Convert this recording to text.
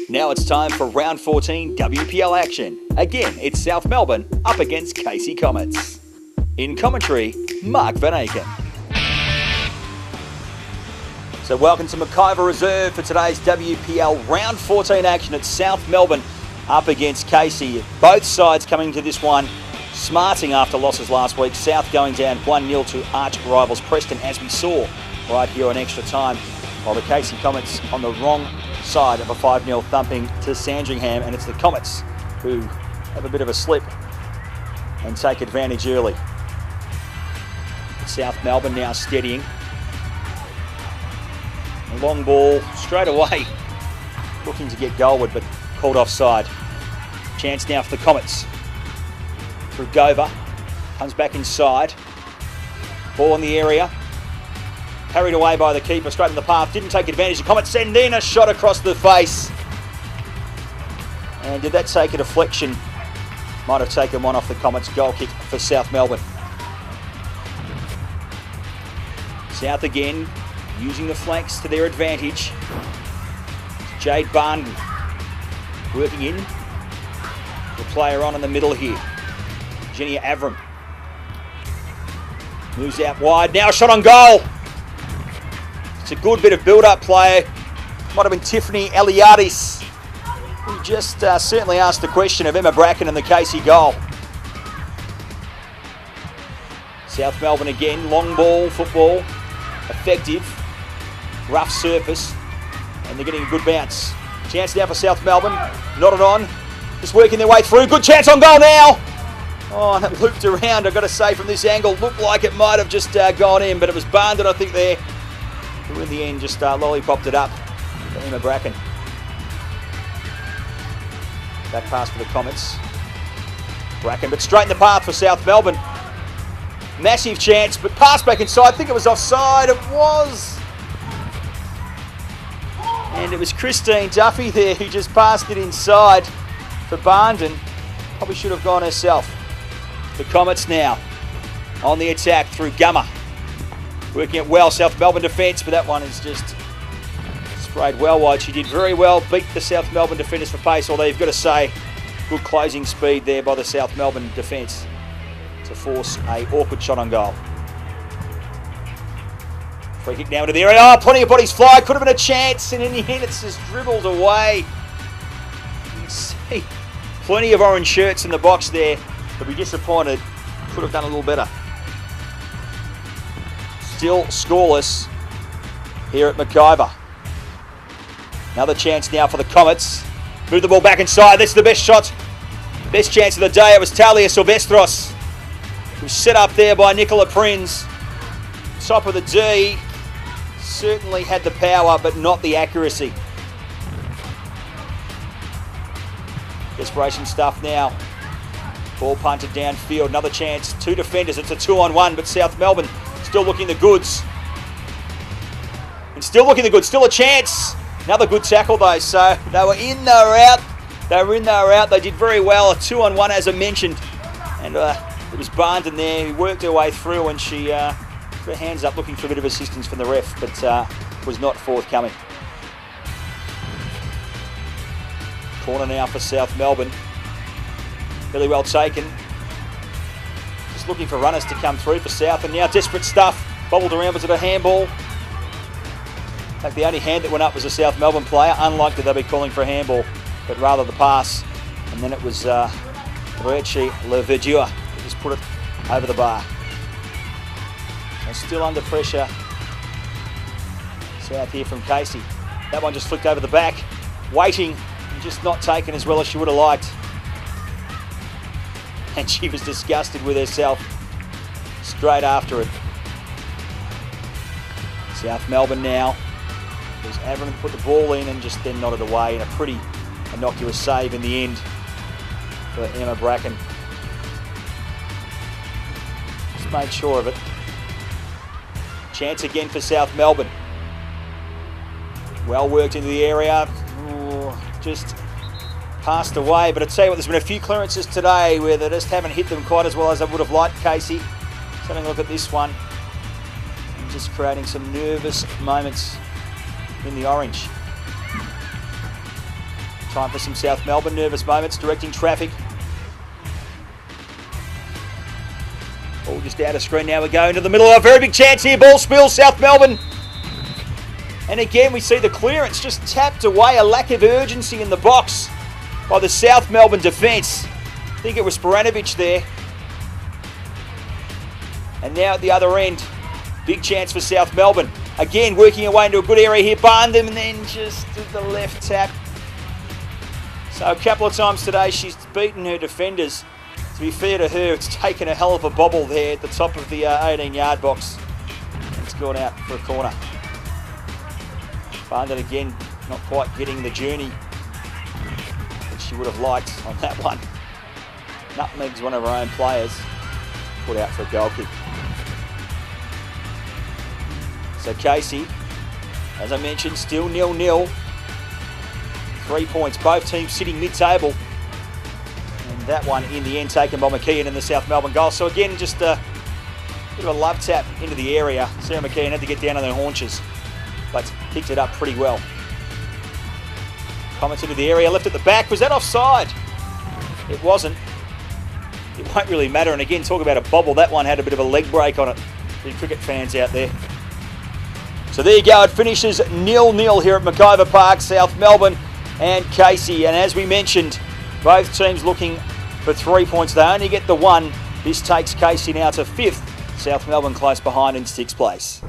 Now it's time for round 14 WPL action. Again, it's South Melbourne up against Casey Comets. In commentary, Mark Van Aken. So welcome to McIvor Reserve for today's WPL round 14 action at South Melbourne up against Casey. Both sides coming to this one smarting after losses last week. South going down 1-0 to arch rivals Preston, as we saw right here on extra time, while the Casey Comets on the wrong side of a 5-0 thumping to Sandringham, and it's the Comets who have a bit of a slip and take advantage early. South Melbourne now steadying. A long ball straight away, looking to get goalward, but called offside. Chance now for the Comets. Through Gover, comes back inside. Ball in the area. Carried away by the keeper, straight in the path. Didn't take advantage. The Comets send in a shot across the face. And did that take a deflection? Might have taken one off the Comets. Goal kick for South Melbourne. South again, using the flanks to their advantage. Jade Barnden working in. The player on in the middle here. Genia Avram moves out wide. Now a shot on goal. It's a good bit of build-up play. Might have been Tiffany Eliadis, who just certainly asked the question of Emma Bracken and the Casey goal. South Melbourne again, long ball, football, effective, rough surface, and they're getting a good bounce. Chance now for South Melbourne, nodded on, just working their way through. Good chance on goal now. Oh, and it looped around. I've got to say, from this angle, looked like it might have just gone in, but it was Barnden, I think, there, who in the end just lollipopped it up to Emma Bracken. Back pass for the Comets. Bracken, but straight in the path for South Melbourne. Massive chance, but pass back inside. I think it was offside. It was. And it was Christine Duffy there who just passed it inside for Barnden. Probably should have gone herself. The Comets now on the attack through Gummer. Working it well, South Melbourne defence, but that one is just sprayed well wide. She did very well, beat the South Melbourne defenders for pace, although you've got to say, good closing speed there by the South Melbourne defence to force a awkward shot on goal. Free kick now into the area. Oh, plenty of bodies fly. Could have been a chance, and in the end it's just dribbled away. You can see plenty of orange shirts in the box there. But be disappointed. Could have done a little better. Still scoreless here at McIvor. Another chance now for the Comets. Move the ball back inside. This is the best shot. Best chance of the day. It was Talia Silvestros, who was set up there by Nicola Prinz. Top of the D. Certainly had the power, but not the accuracy. Desperation stuff now. Ball punted downfield. Another chance. Two defenders. It's a 2-on-1, but South Melbourne still looking the goods. And still looking the goods. Still a chance. Another good tackle though. So they were in, they were out. They were in, they were out. They did very well. A 2-on-1 as I mentioned. And it was Barnden there who worked her way through, and she put her hands up looking for a bit of assistance from the ref, but was not forthcoming. Corner now for South Melbourne. Really well taken. Just looking for runners to come through for South, and now desperate stuff. Bobbled around, was it a handball? In fact, the only hand that went up was a South Melbourne player. Unlikely they'll be calling for a handball, but rather the pass. And then it was Ricci Laverdure who just put it over the bar. So still under pressure. South here from Casey. That one just flicked over the back. Waiting and just not taken as well as she would have liked. And she was disgusted with herself straight after it. South Melbourne now. There's Avram put the ball in and just then nodded away in a pretty innocuous save in the end for Emma Bracken. Just made sure of it. Chance again for South Melbourne. Well worked into the area. Ooh, just passed away, but I tell you what, there's been a few clearances today where they just haven't hit them quite as well as I would have liked, Casey. Just having a look at this one. And just creating some nervous moments in the orange. Time for some South Melbourne nervous moments, directing traffic. Ball just out of screen now. We go into the middle of a very big chance here. Ball spills, South Melbourne. And again, we see the clearance just tapped away. A lack of urgency in the box by the South Melbourne defence. I think it was Sporanovic there. And now at the other end, big chance for South Melbourne. Again, working away into a good area here. Barndham, and then just to the left tap. So a couple of times today, she's beaten her defenders. To be fair to her, it's taken a hell of a bobble there at the top of the 18-yard box. It's gone out for a corner. Barndham again, not quite getting the journey that she would have liked on that one. Nutmeg's one of her own players. Put out for a goal kick. So Casey, as I mentioned, still 0-0. 3 points, both teams sitting mid-table. And that one in the end taken by McKeon in the South Melbourne goal. So again, just a bit of a love tap into the area. Sarah McKeon had to get down on their haunches, but picked it up pretty well. Comets into the area, left at the back. Was that offside? It wasn't. It won't really matter. And again, talk about a bobble. That one had a bit of a leg break on it. The cricket fans out there. So there you go. It finishes 0-0 here at McIvor Park, South Melbourne and Casey. And as we mentioned, both teams looking for 3 points. They only get the one. This takes Casey now to 5th. South Melbourne close behind in 6th place.